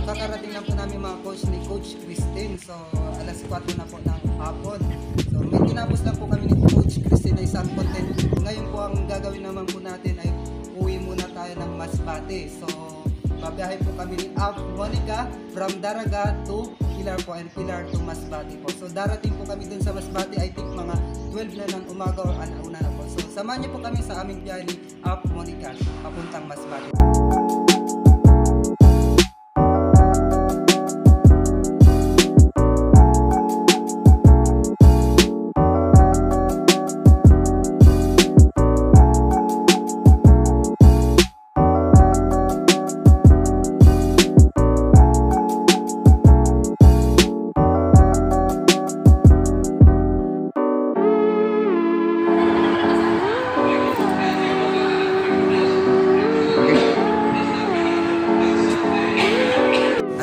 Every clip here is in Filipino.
kakarating lang po namin mga coach ni Coach Christine. So alas 4 na po ng hapon. So may tinapos lang po kami ni Coach Christine na isang content. Ngayon po ang gagawin naman po natin ay uwi muna tayo ng Masbate. So babiyahe po kami ni Monica from Daraga to Pilar po, and Pilar to Masbate po. So darating po kami dun sa Masbate, I think mga 12 na ng umaga o alauna na po. So samahan niyo po kami sa aming biyahe ni Monica papuntang Masbate.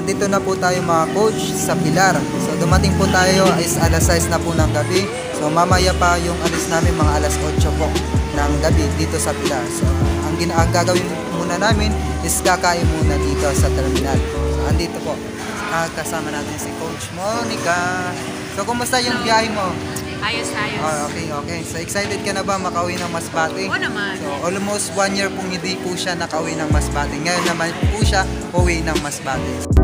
Dito na po tayo mga coach sa Pilar. So dumating po tayo is alas 6 na po ng gabi. So mamaya pa yung alis namin mga alas 8 po ng gabi dito sa Pilar. So ang gagawin muna namin is kakain muna dito sa terminal. So andito po kasama natin si Coach Monica. So kumusta yung biyahe mo? Ayos. Oh, okay. So excited ka na ba makauwi ng Masbate? Oo naman. So almost 1 year pong hindi po siya nakauwi ng Masbate. Ngayon naman po siya uwi ng Masbate.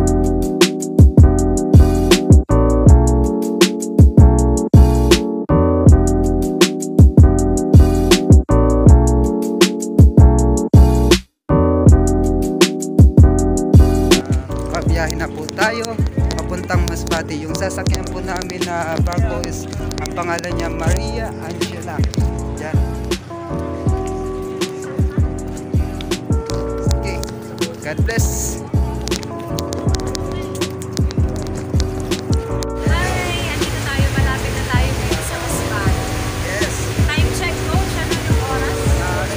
Biyahe na po tayo papuntang Masbate. Yung sasakyan po namin na barko is ang pangalan niya Maria Angela. Yan. Okay. God bless. Hi! Andito tayo. Malapit na tayo ngayon sa Masbate. Yes. Time check po. Siya na yung oras.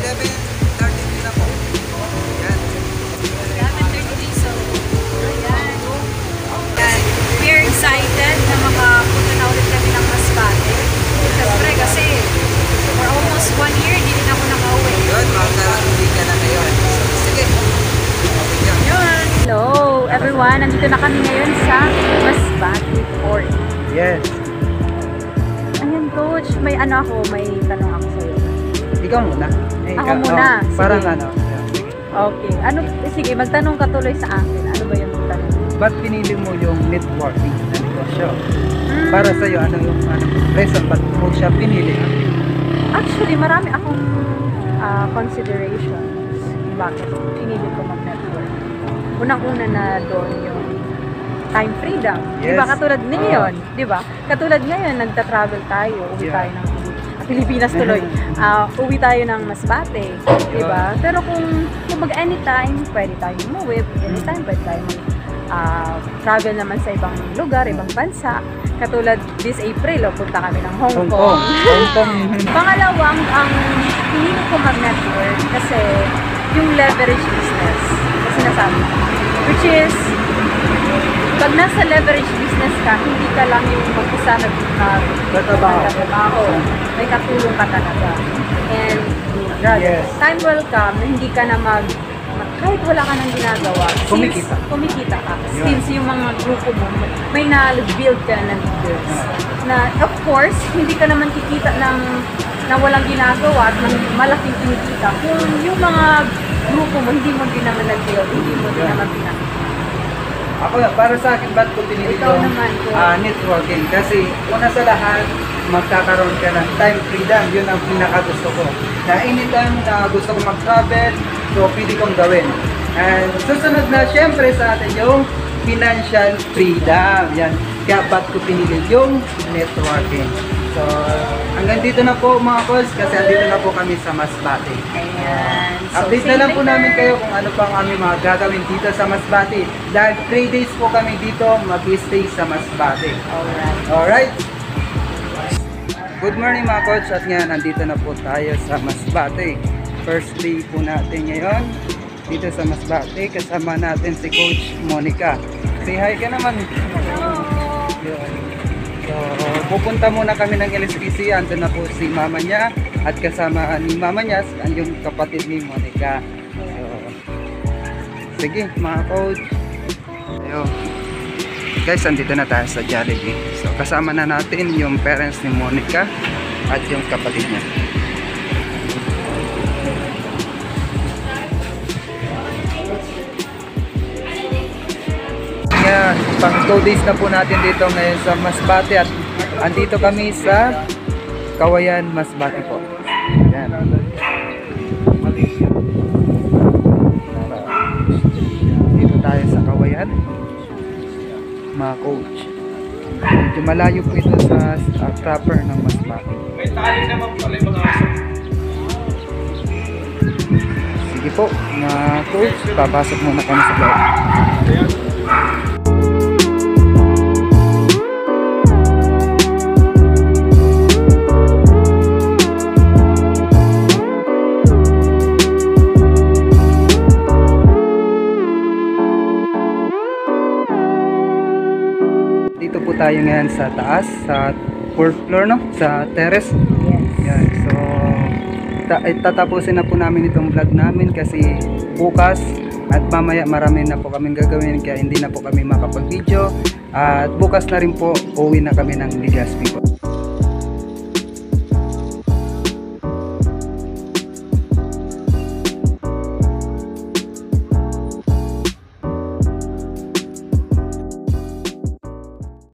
11:30 na po. Yan. 11:33. So, ayan. We're excited na makapunta na ulit kami ng Masbate. Siyempre kasi for almost 1 year, hindi rin ako nakauwi. Yun, makakarating ka na ngayon. So, sige. Okay yan. Yun. Hello everyone. Nandito na kami ngayon sa Masbate Port. Yes. Ayan coach, may tanong ako sa'yo. Ikaw muna. Ako muna. Oh, parang Sige. ano. Okay. Sige, magtanong ka tuloy sa akin. Ano ba yung tanong? Ba't pinili mo yung networking na negosyo? Para sa'yo, ano yung reason ba't mo siya pinili? Actually, marami akong considerations bakit pinili ko mag-network. Unang-una na doon yung time freedom. Yes. Diba? Katulad ngayon, diba? Katulad ngayon, nagta-travel tayo, uwi tayo ng Pilipinas tuloy. Uwi tayo ng Masbate, diba? Pero kung mag-anytime, pwede tayong umuwi. Anytime, pwede tayong travel naman sa ibang lugar, ibang bansa. Katulad this April, punta kami ng Hong Kong. Pangalawang, ang pinili ko mag-network kasi yung leverage business na sinasabi ko. Which is, pag nasa leverage business ka, hindi ka lang yung mag-isa nagtatrabaho. May katulong ka talaga. And Yes. time will come na hindi ka na kahit wala ka nang ginagawa, kumikita ka. Since yung mga grupo mo, may na-build ka na leaders. Na, of course, hindi ka naman kikita na walang ginagawa at ng malaking kinikita. Kung yung mga grupo mo, hindi mo din naman nag-build, hindi mo din naman pinakita. Ako, para sa akin, ba't ko pinili Ikaw yung naman, networking? Kasi una sa lahat, magkakaroon ka ng time freedom. Yun ang pinaka-gusto ko. Na anytime na gusto ko mag-travel, so pwede kong gawin. And susunod na syempre sa atin yung financial freedom. Yan. Kaya ba't ko pinili yung networking? So, hanggang dito na po mga calls kasi andito na po kami sa Masbate. Ayan. So, Update na lang po namin kayo kung ano pang aming mga gagawin dito sa Masbate. Dahil 3 days po kami dito mag-stay sa Masbate. Alright? Good morning mga coach at ngayon nandito na po tayo sa Masbate. First day po natin ngayon dito sa Masbate. Kasama natin si Coach Monica. Say hi ka naman. Yun. So, pupunta muna kami ng LSPC. Andun na po si mama niya at kasama ni mama niya yung kapatid ni Monica. So, sige mga coach. Yo. Guys, andito na tayo sa Jollibee. So, kasama na natin yung parents ni Monica at yung kapatid niya. Kaya, pang 2 days na po natin dito ngayon sa Masbate at andito kami sa Kawayan, Masbate po. Yan. Dito tayo sa Kawayan, mga coach. Medyo malayo po ito sa proper ng Masbate. May tayo naman pala yung mga aso. Sige po, mga coach, papasok muna kami sa loob. Dito po tayo ngayon sa taas, sa 4th floor, no? Sa terrace. Yes. Yan, so tatapusin na po namin itong vlog namin kasi bukas at mamaya marami na po kaming gagawin kaya hindi na po kami makapag-video at bukas na rin po uwi na kami ng Legazpi po.